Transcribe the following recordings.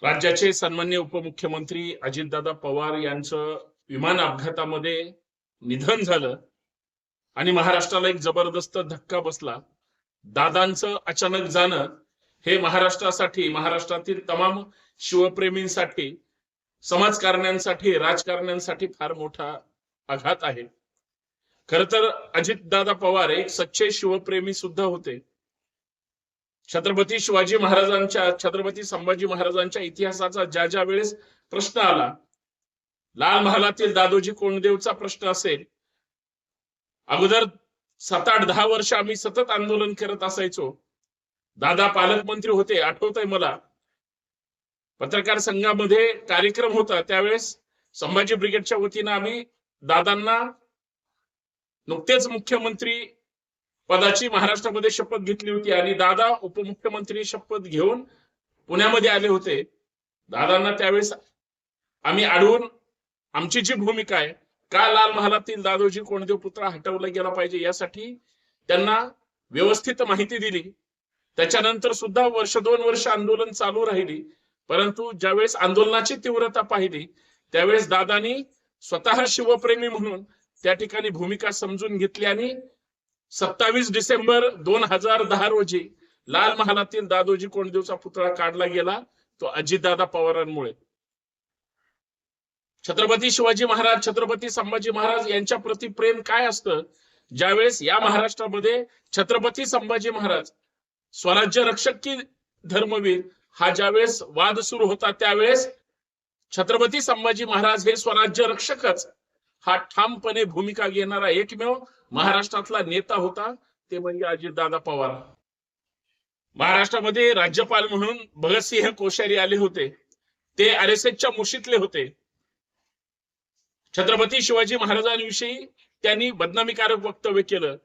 राज्याचे सन्माननीय उपमुख्यमंत्री अजितदादा पवार यांचं विमान अपघातामध्ये निधन झालं आणि महाराष्ट्राला एक जबरदस्त धक्का बसला। दादांचं अचानक जाणं हे महाराष्ट्रासाठी, महाराष्ट्रातील तमाम शिवप्रेमींसाठी, समाजकारण्यांसाठी, राजकारण्यांसाठी फार मोठा आघात आहे। खर तर अजितदादा पवार एक सच्चे शिवप्रेमी सुद्धा होते। छत्रपती शिवाजी महाराजांच्या, छत्रपती संभाजी महाराजांच्या इतिहासाचा ज्या वेळेस प्रश्न आला, लाल महालातील दादोजी कोंडदेवचा प्रश्न असेल, अगोदर 7-8-10 वर्ष आम्ही सतत आंदोलन करत असायचो। दादा पालकमंत्री होते, आठवतंय मला। पत्रकार संघामध्ये कार्यक्रम होता, त्यावेळेस संभाजी ब्रिगेडच्या वतीने आम्ही दादांना नुकतेच मुख्यमंत्री पदाची महाराष्ट्रामध्ये शपथ घेतली होती आणि दादा उपमुख्यमंत्री शपथ घेऊन पुण्यामध्ये आले होते। दादांना त्यावेळेस आम्ही अडवून आमची जी भूमिका आहे, का लाल महालातील दादोजी कोंडदेव पुतळा हटवला गेला पाहिजे यासाठी त्यांना व्यवस्थित माहिती दिली। त्याच्यानंतर सुद्धा 1-2 वर्ष आंदोलन चालू राहिली, परंतु ज्यावेळेस आंदोलनाची तीव्रता पाहिली त्यावेळेस दादांनी स्वतः शिवप्रेमी म्हणून त्या ठिकाणी भूमिका समजून घेतली आणि 27 डिसेंबर 2010 रोजी लाल महालातील दादोजी कोंडदेवचा पुतळा काढला गेला, तो अजितदादा पवारांमुळे। छत्रपती शिवाजी महाराज, छत्रपती संभाजी महाराज यांच्या प्रति प्रेम काय असतं, ज्यावेळेस या महाराष्ट्रामध्ये छत्रपती संभाजी महाराज स्वराज्य रक्षक की धर्मवीर हा ज्यावेळेस वाद सुरू होता, त्यावेळेस छत्रपती संभाजी महाराज हे स्वराज्य रक्षकच हा ठामपणे भूमिका घेणारा एकमेव महाराष्ट्रातला नेता होता, ते म्हणजे अजितदादा पवार। महाराष्ट्रामध्ये राज्यपाल म्हणून भगतसिंह कोश्यारी आले होते, ते RSSच्या मुशीतले होते। छत्रपती शिवाजी महाराजांविषयी त्यांनी बदनामीकारक वक्तव्य केलं।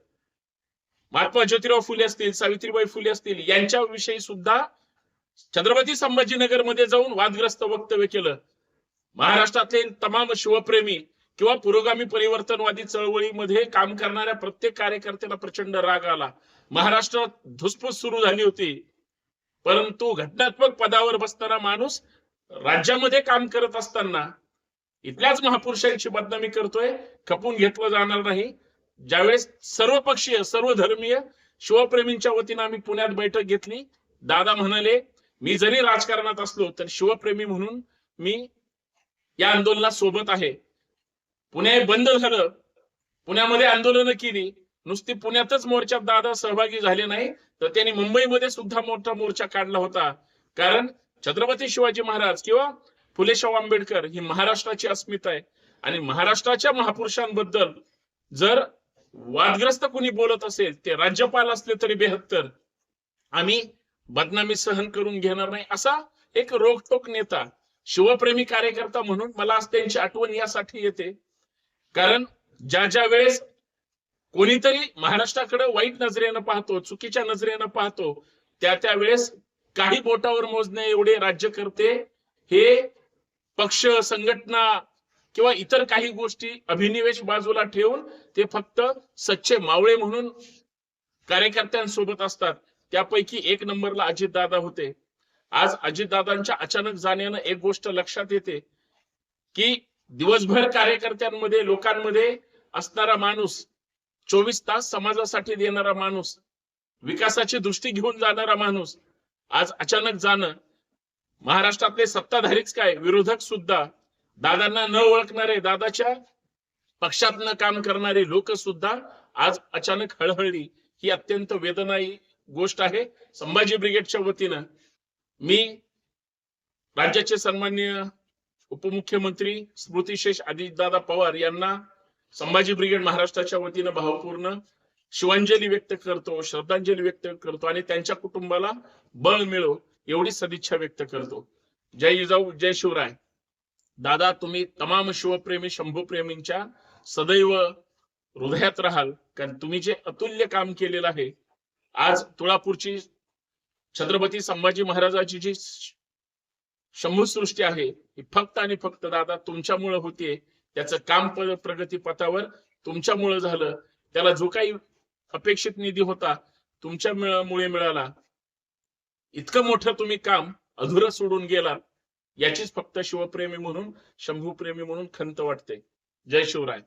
महात्मा ज्योतिराव फुले असतील, सावित्रीबाई फुले असतील, यांच्याविषयी सुद्धा छत्रपती संभाजीनगरमध्ये जाऊन वादग्रस्त वक्तव्य केलं। महाराष्ट्रातले तमाम शिवप्रेमी किंवा पुरोगामी परिवर्तनवादी चळवळीमध्ये काम करणाऱ्या प्रत्येक कार्यकर्त्याला प्रचंड राग आला। महाराष्ट्रात धुसफूस सुरू झाली होती, परंतु घटनात्मक पदावर बसणारा माणूस राज्यामध्ये काम करत असताना इथल्याच महापुरुषांची बदनामी करतोय, खपून घेतलं जाणार नाही। ज्यावेळेस सर्वपक्षीय, सर्वधर्मीय शिवप्रेमींच्या वतीने आम्ही पुण्यात बैठक घेतली, दादा म्हणाले, मी जरी राजकारणात असलो तर शिवप्रेमी म्हणून मी या आंदोलनात सोबत आहे। पुणे बंद झालं, पुण्यामध्ये आंदोलनं केली, नुसती पुण्यातच मोर्चात दादा सहभागी झाले नाही तर त्यांनी मुंबईमध्ये सुद्धा मोठा मोर्चा काढला होता। कारण छत्रपती शिवाजी महाराज किंवा फुले शाहू आंबेडकर ही महाराष्ट्राची अस्मिता आहे आणि महाराष्ट्राच्या महापुरुषांबद्दल जर वादग्रस्त कोणी बोलत असेल, ते राज्यपाल असले तरी बेहत्तर, आम्ही बदनामी सहन करून घेणार नाही, असा एक रोखठोक नेता, शिवप्रेमी कार्यकर्ता म्हणून मला आज त्यांची आठवण यासाठी येते। कारण ज्या वेळेस कोणीतरी महाराष्ट्राकडे वाईट नजरेनं पाहतो, चुकीच्या नजरेनं पाहतो, त्या वेळेस काही बोटावर मोजणे एवढे राज्यकर्ते हे पक्ष, संघटना किंवा इतर काही गोष्टी अभिनिवेश बाजूला ठेवून ते फक्त सच्चे मावळे म्हणून कार्यकर्त्यांसोबत असतात। त्यापैकी एक नंबरला अजितदादा होते। आज अजितदादांच्या अचानक जाण्यानं एक गोष्ट लक्षात येते की दिवसभर कार्यकर्त्यांमध्ये, लोकांमध्ये असणारा माणूस, 24 तास समाजासाठी देणारा माणूस, विकासाची दृष्टी घेऊन जाणारा माणूस आज अचानक जाणं, महाराष्ट्रातले सत्ताधारीच काय, विरोधक सुद्धा, दादांना न ओळखणारे, दादाच्या पक्षात न काम करणारे लोक सुद्धा आज अचानक हळहळली, ही अत्यंत वेदनादायी गोष्ट आहे। संभाजी ब्रिगेडच्या वतीनं मी राज्याचे सन्माननीय उपमुख्यमंत्री स्मृतिशेष अजितदादा पवार यांना संभाजी ब्रिगेड महाराष्ट्राच्या वतीनं भावपूर्ण शिवांजली व्यक्त करतो, श्रद्धांजली व्यक्त करतो आणि त्यांच्या कुटुंबाला बळ मिळो एवढी सदिच्छा व्यक्त करतो। जय जिजाऊ, जय शिवराय। दादा, तुम्ही तमाम शिवप्रेमी, शंभूप्रेमींच्या सदैव हृदयात राहाल, कारण तुम्ही जे अतुल्य काम केलेलं आहे। आज तुळापूरची छत्रपती संभाजी महाराजांची जी शंभू सृष्टी आहे ही फक्त आणि फक्त दादा तुमच्यामुळे होतीये। त्याचं काम प्रगती पथावर तुमच्यामुळे झालं, त्याला जो काही अपेक्षित निधी होता तुमच्यामुळे मिळाला। इतकं मोठं तुम्ही काम अधुरं सोडून गेलात, याचीच फक्त शिवप्रेमी म्हणून, शंभूप्रेमी म्हणून खंत वाटते. जय शिवराय.